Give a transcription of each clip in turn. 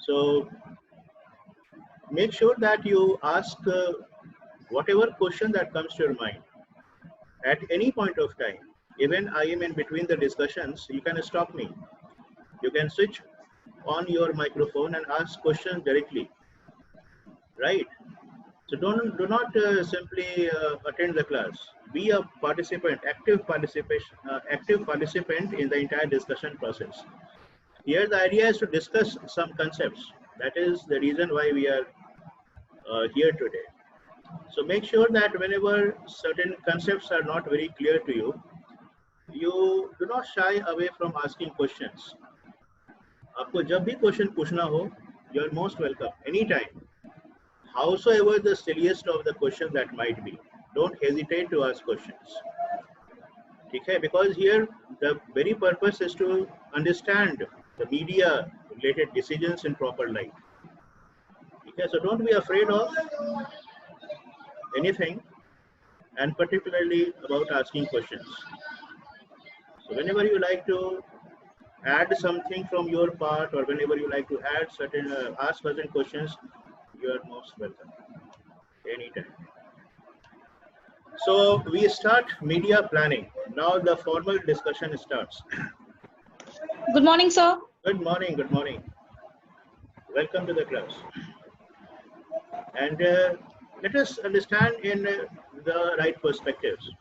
So make sure that you ask whatever question that comes to your mind at any point of time. Even I am in between the discussions, you can stop me. You can switch on your microphone and ask questions directly, right? So do not simply attend the class. Be a participant, active participant in the entire discussion process. Here, the idea is to discuss some concepts. That is the reason why we are here today. So make sure that whenever certain concepts are not very clear to you, you do not shy away from asking questions. आपको जब भी question पूछना हो, you are most welcome anytime. Howsoever the silliest of the question that might be, don't hesitate to ask questions. Okay? Because here the very purpose is to understand the media related decisions in proper light. Okay? So don't be afraid of anything, and particularly about asking questions. So whenever you like to add something from your part, or whenever you like to add certain ask certain questions, you are most welcome anytime. So we start media planning. Now the formal discussion starts. Good morning, sir. Good morning, good morning. Welcome to the class. And let us understand in the right perspectives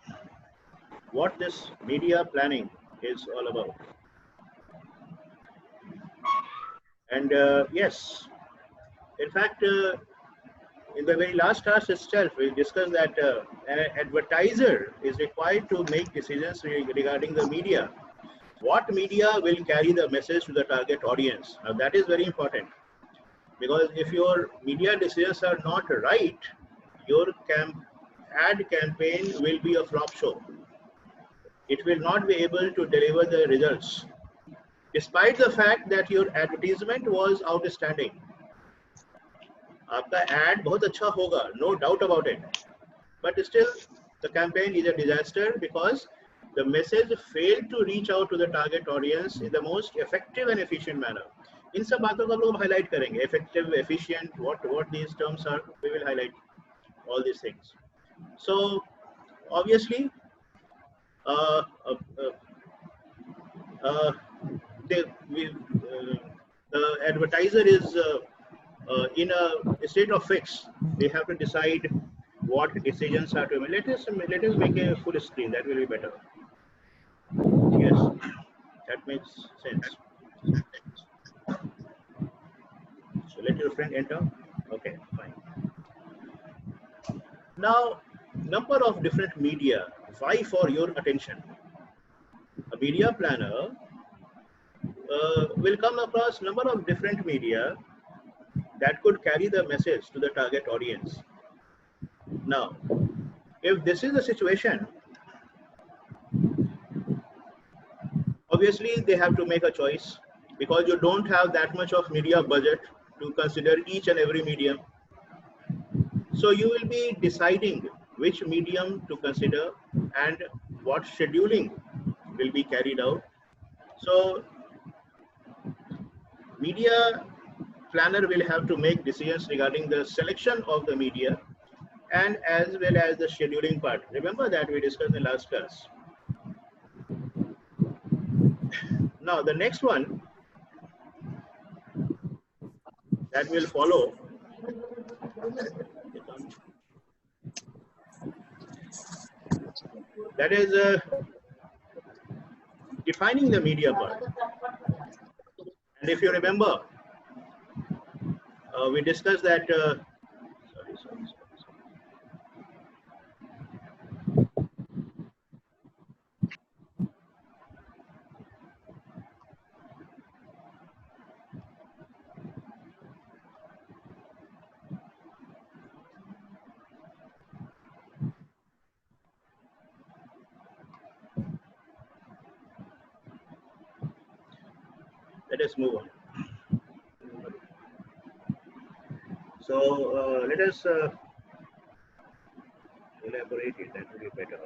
what this media planning is all about. And yes, in fact, in the very last class itself, we discussed that an advertiser is required to make decisions regarding the media. What media will carry the message to the target audience? Now that is very important, because if your media decisions are not right, your ad campaign will be a flop show. It will not be able to deliver the results, despite the fact that your advertisement was outstanding. आपका ad बहुत अच्छा होगा, no doubt about it, but still the campaign is a disaster because the message failed to reach out to the target audience in the most effective and efficient manner. इन सब बातों को हम लोग highlight करेंगे, effective, efficient, what these terms are, we will highlight all these things. So obviously the advertiser is in a state of fix. They have to decide what decisions are to make. Let us make a full screen. That will be better. Yes, that makes sense. So let your friend enter. Okay, fine. Now, number of different media vie for your attention. A media planner will come across number of different media that could carry the message to the target audience. Now, if this is the situation, obviously they have to make a choice, because you don't have that much of media budget to consider each and every medium. So you will be deciding which medium to consider and what scheduling will be carried out. So media planner will have to make decisions regarding the selection of the media and as well as the scheduling part. Remember that we discussed in the last class. Now the next one that will follow that is defining the media part. And if you remember, we discussed that sorry. Let us move on. So let us elaborate it. That will be better.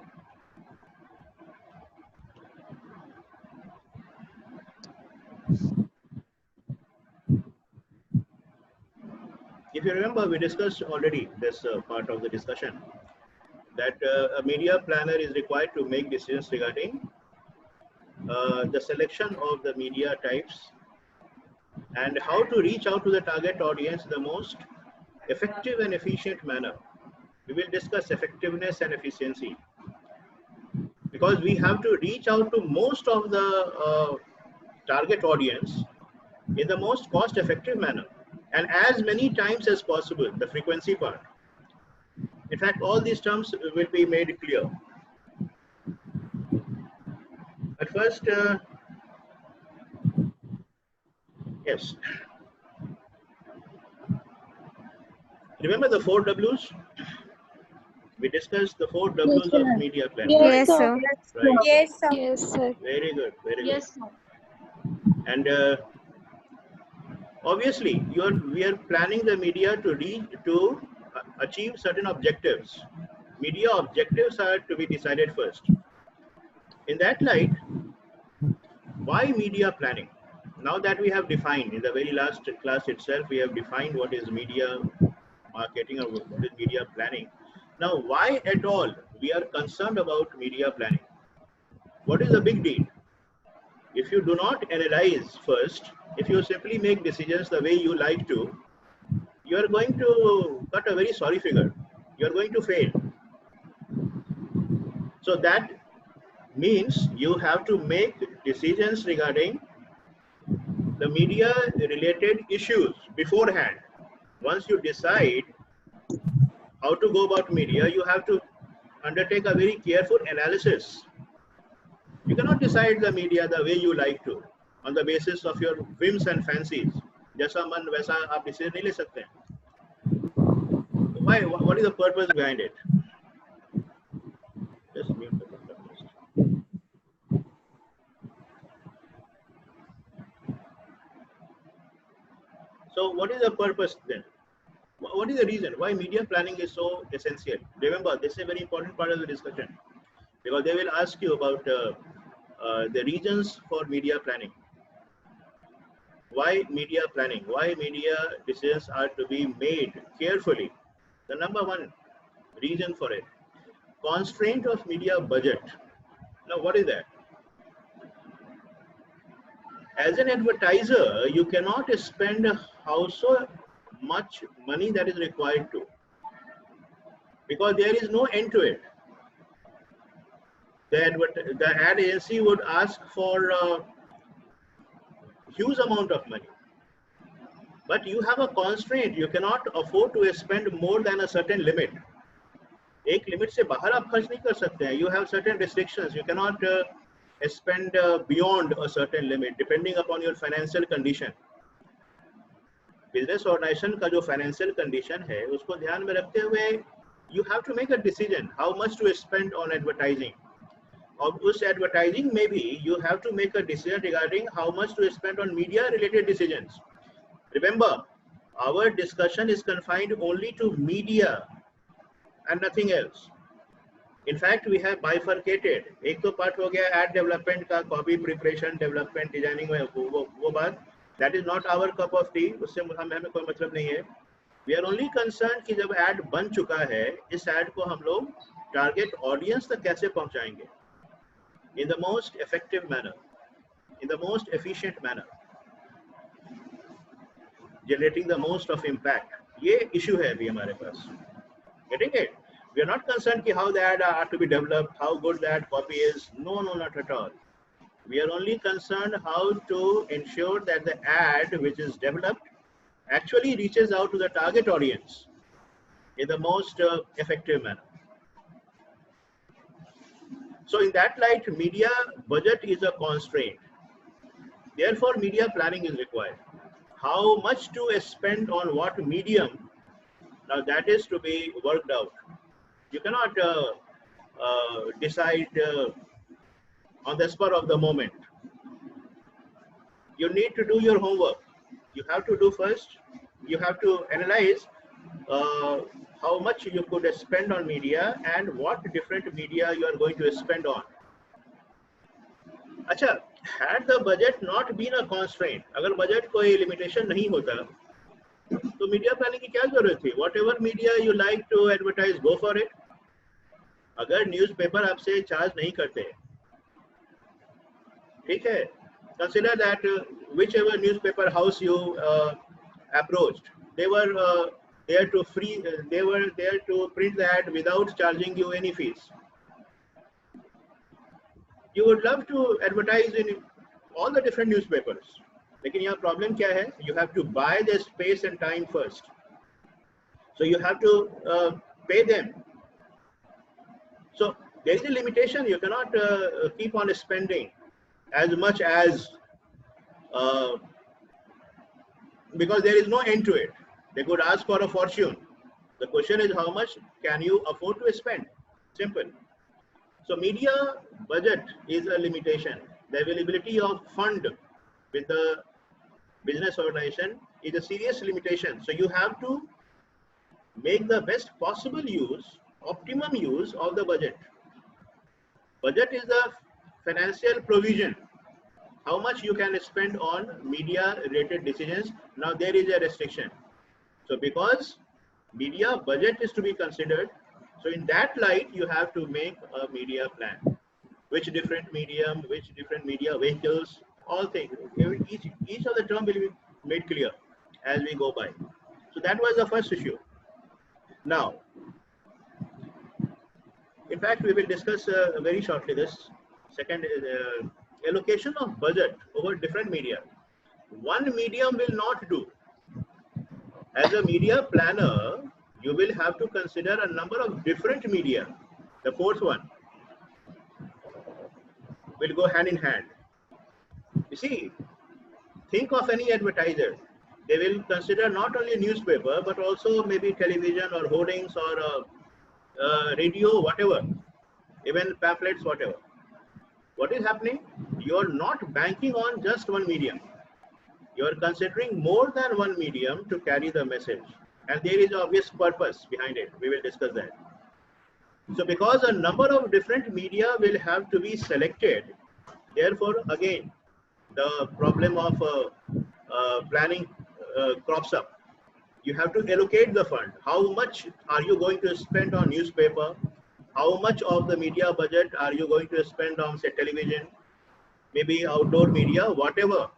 if you remember, we discussed already this part of the discussion that a media planner is required to make decisions regarding the selection of the media types and how to reach out to the target audience in the most effective and efficient manner. We will discuss effectiveness and efficiency because we have to reach out to most of the target audience in the most cost effective manner and as many times as possible, the frequency part. In fact, all these terms will be made clear. At first, yes. Remember the 4 W's? We discussed the 4 W's of media planning. Yes, right? sir. Right. Yes, sir. Yes, sir. Very good. Very Yes, good. sir. And obviously, we are planning the media to achieve certain objectives. Media objectives are to be decided first. In that light, why media planning? Now that we have defined in the very last class itself, we have defined what is media marketing or what is media planning. Now, why at all we are concerned about media planning? What is the big deal? If you do not analyze first, if you simply make decisions the way you like to, you are going to cut a very sorry figure. You are going to fail. So that means you have to make decisions regarding the media related issues beforehand. Once you decide how to go about media, you have to undertake a very careful analysis. You cannot decide the media the way you like to on the basis of your whims and fancies. जैसा मन वैसा आप decision नहीं ले सकते. Why? What is the purpose behind it? Just mute the podcast. So what is the purpose then? What is the reason why media planning is so essential? Remember, this is a very important part of the discussion because they will ask you about the reasons for media planning. Why media planning? Why media decisions are to be made carefully? The number one reason for it, constraint of media budget. Now, what is that? As an advertiser, you cannot spend how so much money that is required to, because there is no end to it. The ad agency would ask for a huge amount of money, but you have a constraint. You cannot afford to spend more than a certain limit. एक limit से बाहर आप खर्च नहीं कर सकते हैं. You have certain restrictions. You cannot spend beyond a certain limit depending upon your financial condition. Business organisation का जो फाइनेंशियल कंडीशन है उसको ध्यान में रखते हुए you have to make a decision how much to spend on advertising. और उस एडवर्टाइजिंग में भी you have to make a decision regarding how much to spend on media related decisions. Remember, our discussion is confined only to media and nothing else. In fact, we have bifurcated. एक तो part हो गया add development का, copy preparation, development, designing में वो बात. That is not our cup of tea. उससे हमें कोई मतलब नहीं है. We are only concerned कि जब एड बन चुका है, इस एड को हम लोग टारगेट ऑडियंस तक कैसे पहुंचाएंगे in the most effective manner, in the most efficient manner, generating the most of impact. ये issue है अभी हमारे पास. Getting it? We are not concerned कि how the ad are to be developed, how good the ad copy is. No, not at all. We are only concerned how to ensure that the ad which is developed actually reaches out to the target audience in the most effective manner. So in that light, media budget is a constraint. Therefore, media planning is required. How much to spend on what medium, now that is to be worked out. You cannot decide on the spur of the moment. You need to do your homework. You have to do first. You have to analyze how much you could spend on media and what different media you are going to spend on. अच्छा, had the budget not been a constraint, अगर budget कोई limitation नहीं होता, तो media planning की क्या जरूरत थी? Whatever media you like to advertise, go for it. अगर न्यूज़पेपर आपसे चार्ज नहीं करते, ठीक है, consider that whichever newspaper house you approached, they were there to they were there to print the ad without charging you any fees. You would love to advertise in all the different newspapers. लेकिन यहाँ problem क्या है? You have to buy the space and time first. So you have to pay them. So there is a limitation. You cannot keep on spending as much as because there is no end to it. They could ask for a fortune. The question is, how much can you afford to spend? Simple. So media budget is a limitation. The availability of fund with the business organization is a serious limitation. So you have to make the best possible use, optimum use of the budget. Budget is the financial provision. How much you can spend on media related decisions. Now there is a restriction. So because media budget is to be considered, so in that light you have to make a media plan. Which different medium, which different media vehicles, all things. Each of the term will be made clear as we go by. So that was the first issue. Now, in fact, we will discuss very shortly this. Second is allocation of budget over different media. One medium will not do. As a media planner, you will have to consider a number of different media. The fourth one will go hand in hand. You see, think of any advertiser. They will consider not only newspaper, but also maybe television or hoardings or radio, whatever, even pamphlets, whatever. What is happening? You are not banking on just one medium. You are considering more than one medium to carry the message. And there is obvious purpose behind it. We will discuss that. So because a number of different media will have to be selected, therefore, again, the problem of planning crops up. You have to allocate the fund. How much are you going to spend on newspaper? How much of the media budget are you going to spend on, say, television, maybe outdoor media, whatever.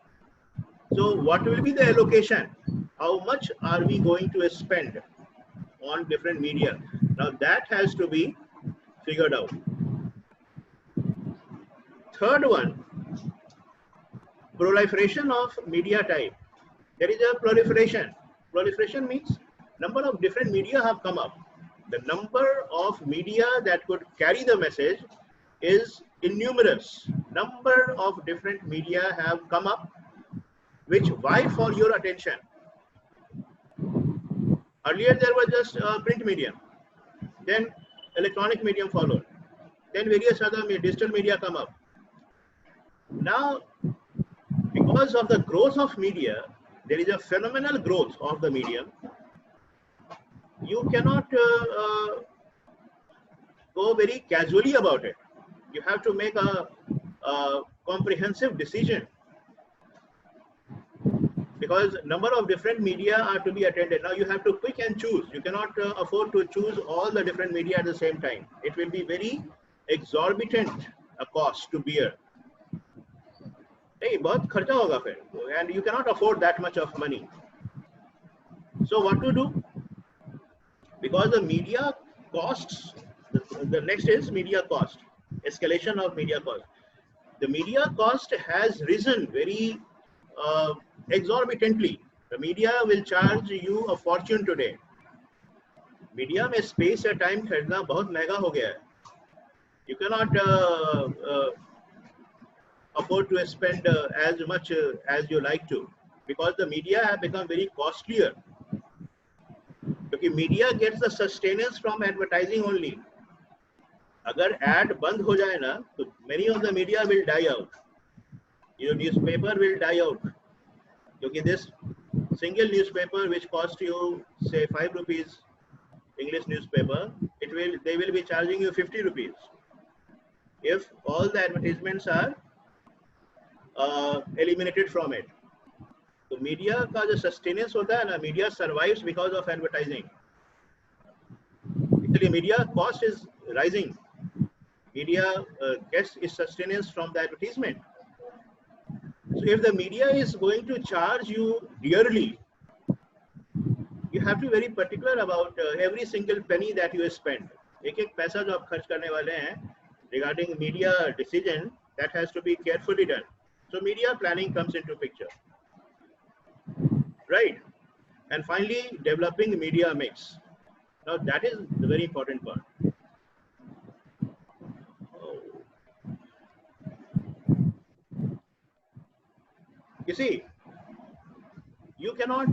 So what will be the allocation? How much are we going to spend on different media? Now that has to be figured out. Third one, proliferation of media type. There is a proliferation. Proliferation means number of different media have come up. The number of media that could carry the message is innumerous. Number of different media have come up which vie for your attention. Earlier there was just print medium, then electronic medium followed, then various other digital media come up. Now, because of the growth of media, there is a phenomenal growth of the medium. You cannot go very casually about it. You have to make a comprehensive decision, because number of different media are to be attended. Now you have to pick and choose. You cannot afford to choose all the different media at the same time. It will be very exorbitant a cost to bear. बहुत खर्चा होगा फिर, and you cannot afford that much of money. So what to do? Because the media costs, the next is media cost, escalation of media cost. The media cost has risen very exorbitantly. The media will charge you a fortune today. Media में space या time खरीदना बहुत महंगा हो गया है. You cannot afford to spend as much as you like to, because the media have become very costlier. Because media gets the sustenance from advertising only. अगर ad बंद हो जाए ना, तो many of the media will die out. Your newspaper will die out. Because this single newspaper which cost you say 5 rupees, English newspaper, they will be charging you 50 rupees. If all the advertisements are eliminated from it. So media का जो sustenance होता है ना, media survives because of advertising. इसलिए media cost is rising. Media gets its sustenance from the advertisement. So if the media is going to charge you dearly, you have to be very particular about every single penny that you spend. एक एक पैसा जो आप खर्च करने वाले हैं regarding media decision, that has to be carefully done. So media planning comes into picture, right? And finally, developing media mix. Now that is the very important part. You see, you cannot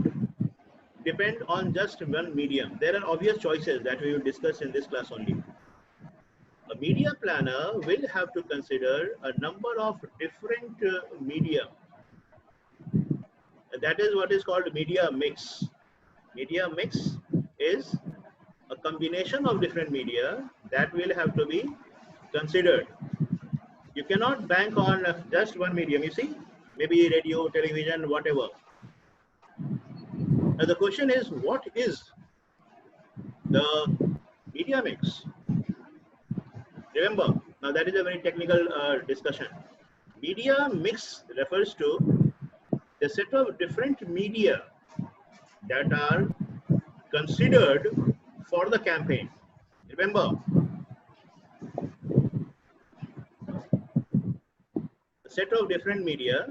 depend on just one medium. There are obvious choices that we will discuss in this class only. A media planner will have to consider a number of different media. That is what is called media mix. Media mix is a combination of different media that will have to be considered. You cannot bank on just one medium, you see, maybe radio, television, whatever. Now the question is, what is the media mix? Remember, now that is a very technical discussion. Media mix refers to the set of different media that are considered for the campaign. Remember, a set of different media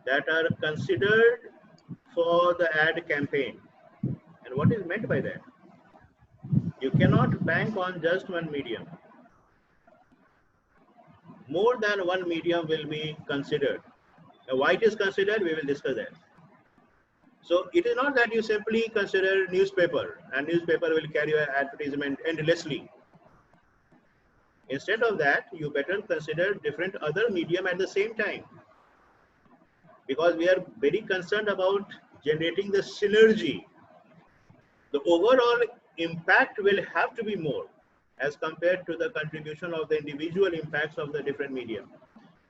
that are considered for the ad campaign. And what is meant by that? You cannot bank on just one medium. More than one medium will be considered. Now, why it is considered, we will discuss that. So it is not that you simply consider newspaper and newspaper will carry an advertisement endlessly. Instead of that, you better consider different other medium at the same time, because we are very concerned about generating the synergy. The overall impact will have to be more as compared to the contribution of the individual impacts of the different medium.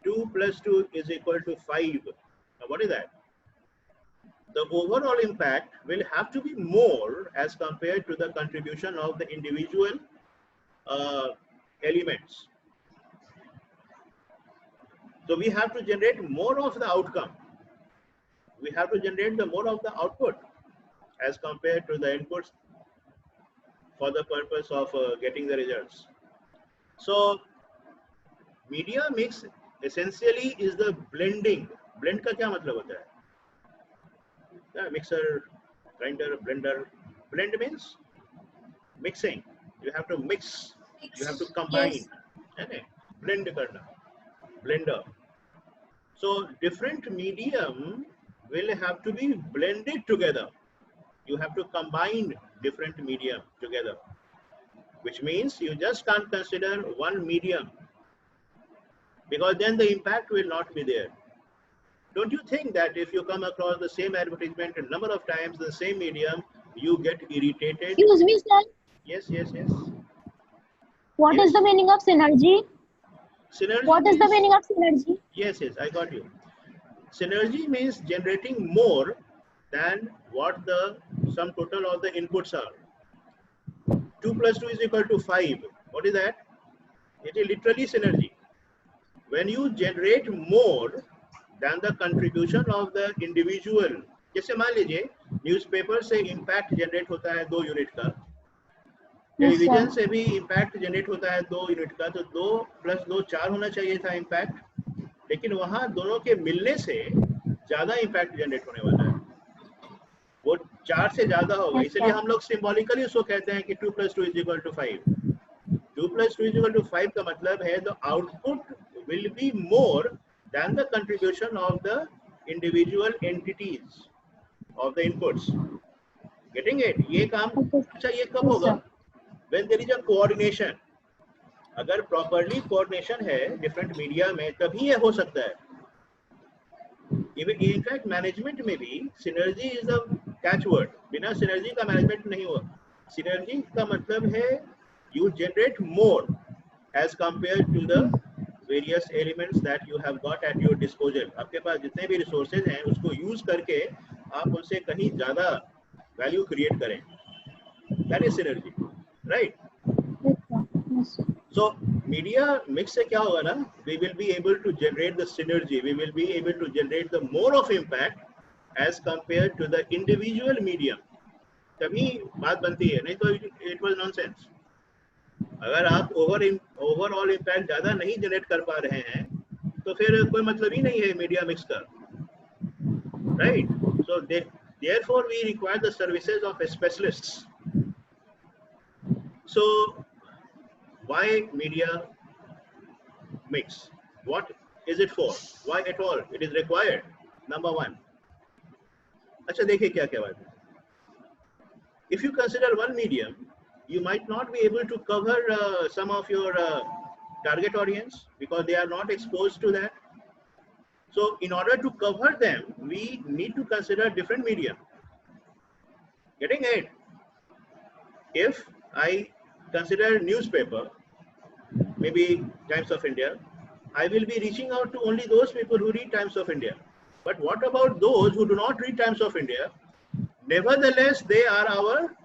2 plus 2 is equal to 5. Now what is that? The overall impact will have to be more as compared to the contribution of the individual elements. So we have to generate more of the outcome. We have to generate the more of the output as compared to the inputs for the purpose of getting the results. So media mix essentially is the blending. Blend का क्या मतलब होता है? Mixer, grinder, blender. Blend means mixing. You have to mix. You have to combine. Yes. Blend karna. Blender. So different medium will have to be blended together. You have to combine different medium together, which means you just can't consider one medium, because then the impact will not be there. Don't you think that if you come across the same advertisement a number of times, the same medium, you get irritated? Excuse me, sir. Yes. What is the meaning of synergy? Synergy. What is the meaning of synergy? Yes, I got you. Synergy means generating more than what the sum total of the inputs are. 2 plus 2 is equal to 5. What is that? It is literally synergy. When you generate more than the contribution of the individual, जैसे मान लीजिए newspaper से impact generate होता है 2 unit का, television से भी impact generate होता है 2 यूनिट का, तो 2 + 2 4 होना चाहिए था इम्पैक्ट, लेकिन वहां दोनों के मिलने से ज्यादा इम्पैक्ट जनरेट होने वाला है, वो 4 से ज्यादा होगा. इसलिए हम लोग सिंबॉलिकली उसको कहते हैं कि 2 + 2 = 5. 2 + 2 = 5 का मतलब है the output will be more than the contribution of the individual entities of the inputs. Getting it? ये काम अच्छा ये कब होगा? When there is a coordination. अगर properly coordination है different media में, तभी ये हो सकता है. In fact, management में भी synergy is a catchword. बिना synergy का management नहीं हुआ. Synergy का मतलब है you generate more as compared to the various elements that you have got at your disposal. आपके पास जितने भी resources हैं उसको use करके आप उनसे कहीं ज़्यादा value create करें. That is synergy, right? Yes, sir. Yes. So media mix से क्या होगा ना? We will be able to generate the synergy. We will be able to generate the more of impact as compared to the individual medium. तभी बात बनती है, नहीं तो it was nonsense. अगर आप ओवरऑल इम्पैक्ट ज्यादा नहीं जनरेट कर पा रहे हैं तो फिर कोई मतलब ही नहीं है मीडिया मिक्स का, right? So therefore we require the services of specialists. So why media mix? What is it for? Why at all it is required? Number one. अच्छा देखिए क्या क्या बात है. If you consider one medium, you might not be able to cover some of your target audience because they are not exposed to that. So in order to cover them, we need to consider different medium. Getting it? If I consider newspaper, maybe Times of India, I will be reaching out to only those people who read Times of India. But what about those who do not read Times of India? Nevertheless, they are our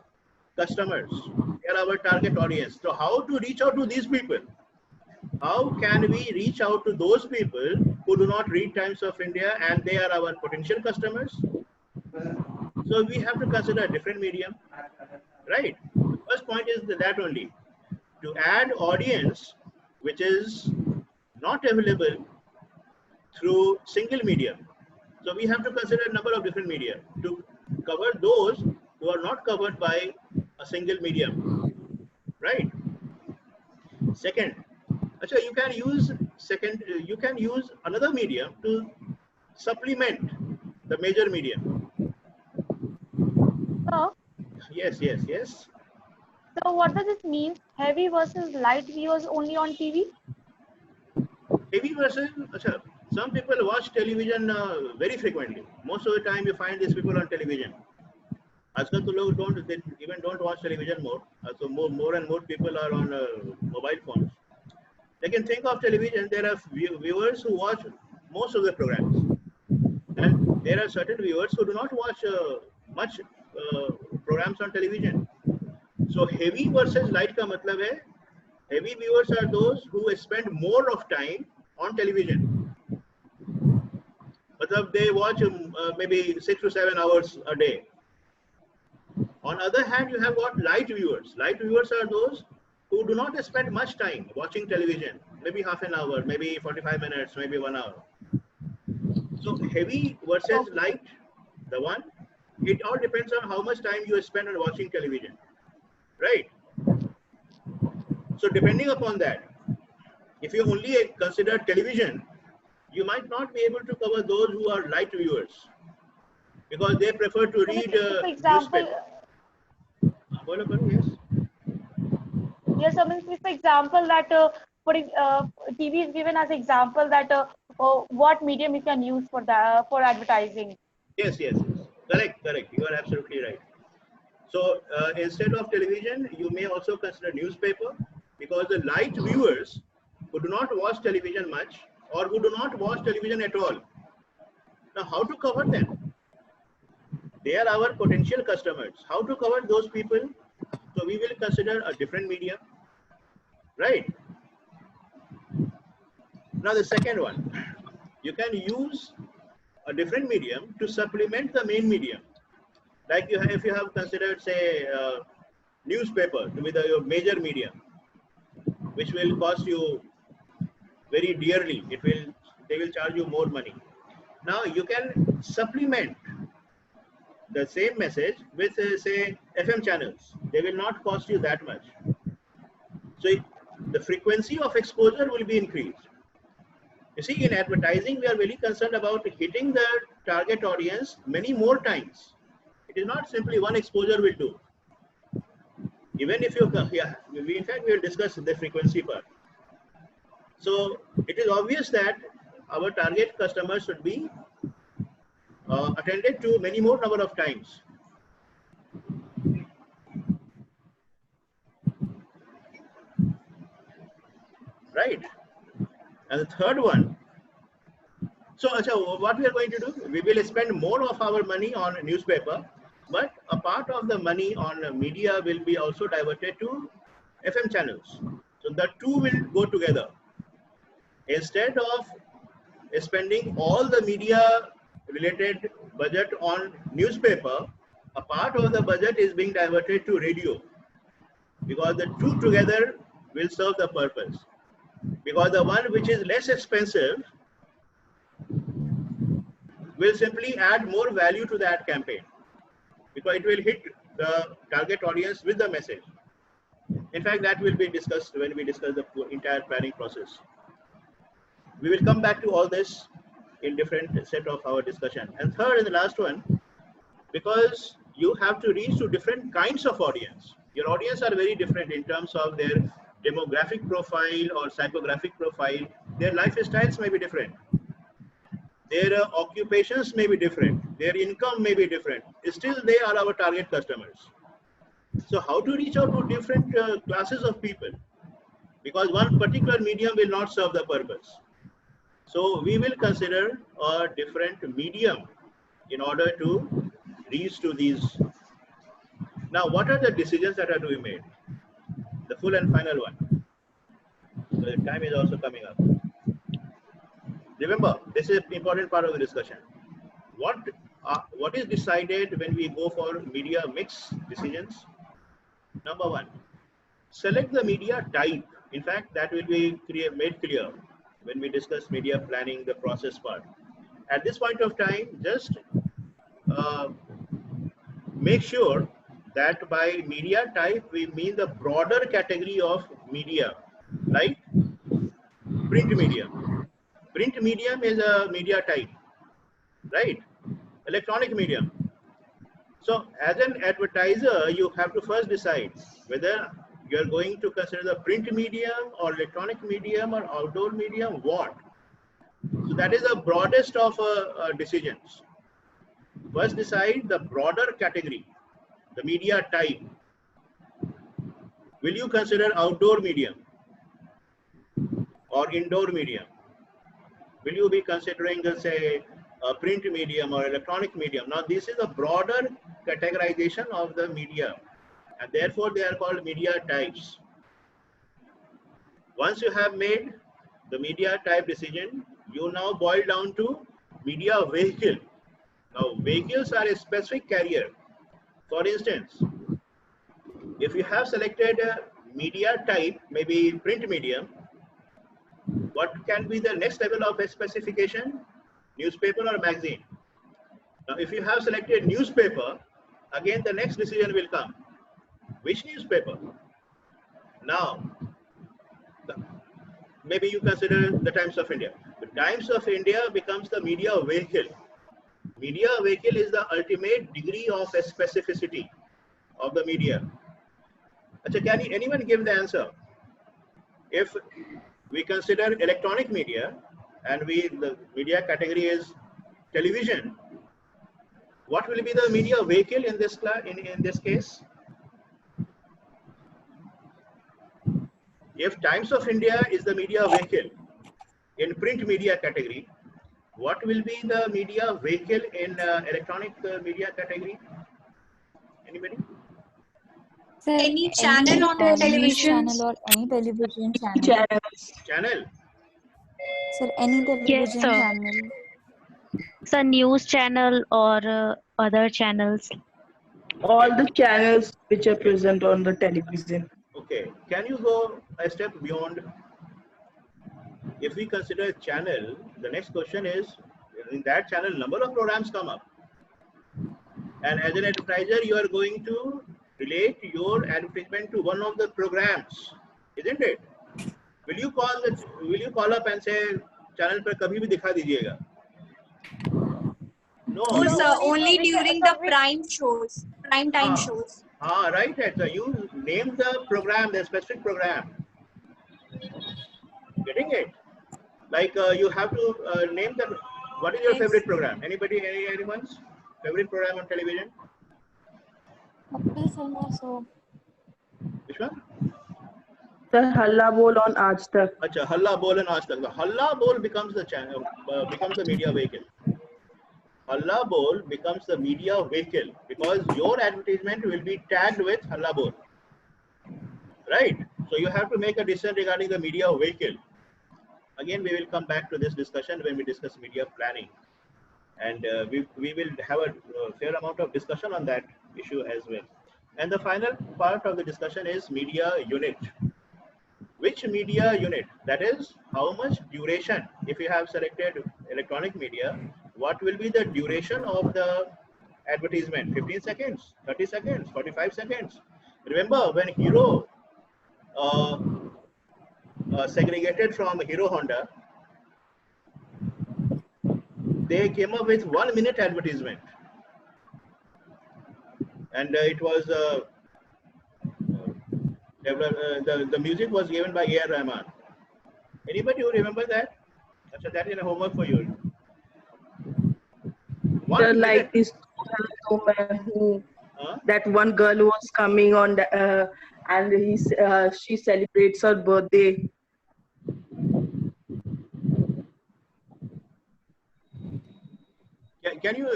customers. They are our target audience. So how to reach out to these people? How can we reach out to those people who do not read Times of India and they are our potential customers? So we have to consider a different medium, right? The first point is that only. To add audience which is not available through single medium. So we have to consider a number of different media to cover those who are not covered by a single medium, right? Second, actually you can use another medium to supplement the major medium. So, Yes. so what does this mean? Heavy versus light viewers only on TV? Heavy versus, some people watch television very frequently. Most of the time you find these people on television. आजकल तो लोग don't watch television more. So more and more people are on mobile phones. Lekin think of television, there are viewers who watch most of the programs, and there are certain viewers who do not watch much programs on television. So heavy versus light का मतलब है, heavy viewers are those who spend more of time on television. मतलब they watch maybe 6 to 7 hours a day. On other hand, you have got light viewers. Light viewers are those who do not spend much time watching television, maybe half an hour, maybe 45 minutes, maybe 1 hour. So heavy versus light, the one, it all depends on how much time you spend on watching television, right? So depending upon that, if you only consider television, you might not be able to cover those who are light viewers because they prefer to read newspaper. Yes. Yes, I mean, for example, that TV is given as example that what medium you can use for advertising. Yes. Correct. You are absolutely right. So instead of television, you may also consider newspaper because the light viewers who do not watch television much or who do not watch television at all. Now, how to cover them? They are our potential customers. How to cover those people? So we will consider a different medium, right? Now the second one, you can use a different medium to supplement the main medium. Like if you have considered, say, newspaper to be your major medium, which will cost you very dearly. They will charge you more money. Now you can supplement the same message with say FM channels. They will not cost you that much. So the frequency of exposure will be increased. You see, in advertising, we are very concerned about hitting the target audience many more times. It is not simply one exposure will do. Even if you, in fact, we will discuss the frequency part. So it is obvious that our target customers should be attended to many more number of times. Right. And the third one, so what we are going to do, we will spend more of our money on newspaper, but a part of the money on media will be also diverted to FM channels. So the two will go together. Instead of spending all the media related budget on newspaper, a part of the budget is being diverted to radio, because the two together will serve the purpose. Because the one which is less expensive will simply add more value to that campaign, because it will hit the target audience with the message. In fact, that will be discussed when we discuss the entire planning process. We will come back to all this in different set of our discussion. And third and the last one, because you have to reach to different kinds of audience. Your audience are very different in terms of their demographic profile or psychographic profile. Their lifestyles may be different. Their occupations may be different. Their income may be different. Still, they are our target customers. So how to reach out to different classes of people? Because one particular medium will not serve the purpose. So we will consider a different medium in order to reach to these. Now, what are the decisions that are to be made? The full and final one. The time is also coming up. Remember, this is an important part of the discussion. What is decided when we go for media mix decisions? Number one, select the media type. In fact, that will be made clear when we discuss media planning, the process part. At this point of time, just make sure that by media type, we mean the broader category of media, like print medium. Print medium is a media type, right? Electronic medium. So as an advertiser, you have to first decide whether you're going to consider the print medium or electronic medium or outdoor medium, what? So that is the broadest of decisions. First decide the broader category, the media type. Will you consider outdoor medium or indoor medium? Will you be considering, say, a print medium or electronic medium? Now, this is a broader categorization of the media, and therefore they are called media types. Once you have made the media type decision, you now boil down to media vehicle. Now, vehicles are a specific carrier. For instance, if you have selected a media type, maybe print medium, what can be the next level of a specification? Newspaper or magazine? Now, if you have selected newspaper, again the next decision will come. Which newspaper? Now, maybe you consider the Times of India. The Times of India becomes the media vehicle. Media vehicle is the ultimate degree of a specificity of the media. Achha, can anyone give the answer? If we consider electronic media and the media category is television, what will be the media vehicle in this case? If Times of India is the media vehicle in print media category, what will be the media vehicle in electronic media category? Anybody? Sir, Any channel on television. channel or any television channel. Channel? Sir, any television sir. channel. Sir, news channel or other channels. All the channels which are present on the television. Okay, can you go a step beyond? If we consider a channel, the next question is, in that channel, number of programs come up. And as an advertiser, you are going to relate your advertisement to one of the programs, isn't it? Will you call up and say, channel पर कभी भी दिखा दीजिएगा? No. No, sir, only during the prime shows, prime time shows. Right. So you name the program, the specific program. Getting it? Like you have to name the. What is your favorite program? Anyone's favorite program on television? Kapil Sharma show. Which one? Sir, Halla Bol on Aaj Tak. Acha, Halla Bol and Aaj Tak. The Halla Bol becomes the channel, becomes the media vehicle. Halla Bol becomes the media vehicle because your advertisement will be tagged with Halla Bol. Right? So you have to make a decision regarding the media vehicle. Again, we will come back to this discussion when we discuss media planning. And we will have a fair amount of discussion on that issue as well. And the final part of the discussion is media unit. Which media unit? That is, how much duration? If you have selected electronic media, what will be the duration of the advertisement? 15 seconds, 30 seconds, 45 seconds. Remember when Hero segregated from Hero Honda, they came up with 1 minute advertisement. And it was the music was given by A.R. Rahman. Anybody who remember that? So that is a homework for you. Sir, like this woman who that one girl who was coming on the, and she celebrates her birthday. Can you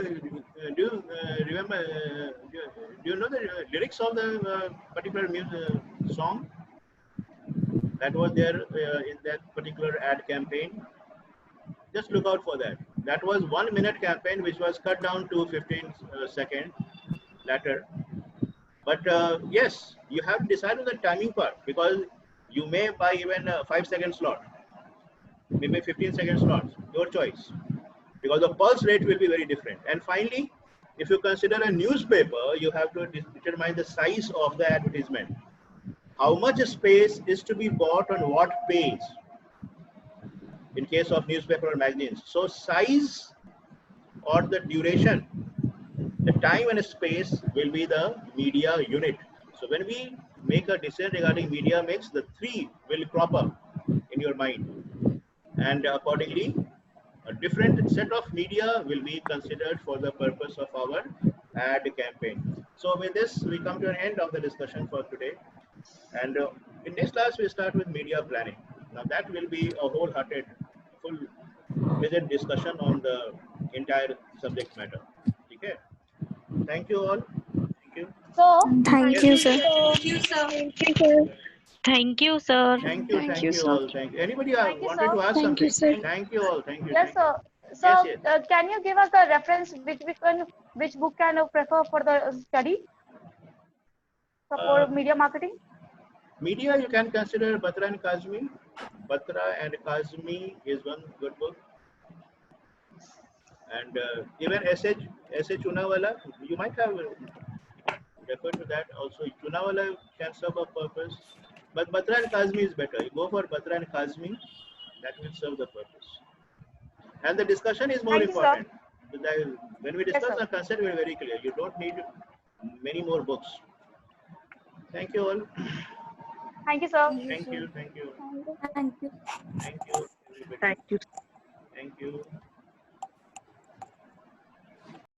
do you remember? Do you know the lyrics of the particular song that was there in that particular ad campaign? Just look out for that. That was 1 minute campaign, which was cut down to 15 seconds later. But yes, you have to decide on the timing part because you may buy even a 5-second slot, maybe 15-second slots, your choice. Because the pulse rate will be very different. And finally, if you consider a newspaper, you have to determine the size of the advertisement. How much space is to be bought on what page in case of newspaper or magazines. So size or the duration, the time and space will be the media unit. So when we make a decision regarding media mix, the three will crop up in your mind. And accordingly, a different set of media will be considered for the purpose of our ad campaign. So with this, we come to an end of the discussion for today. And in next class, we start with media planning. Now that will be a wholehearted, full-fledged discussion on the entire subject matter. Okay. Thank you all. Thank you. So, Thank you, sir. Thank you, sir. Thank you, sir. Thank you all. Thank you. Anybody wanted to ask Thank you, something? sir. Thank you all. Thank you. yes, sir. So, Yes. can you give us a reference which book can you prefer for the study? For media marketing? Media, you can consider Batra and Kazmi. Batra and Kazmi is one good book. And even S.H. Chunawala, you might have referred to that also. Chunawala can serve a purpose. But Batra and Kazmi is better. You go for Batra and Kazmi, that will serve the purpose. And the discussion is more important. When we discuss the concept, we are very clear. You don't need many more books. Thank you all. Thank you, sir. Thank you. Thank you. Thank you. Thank you. Thank you. Thank you.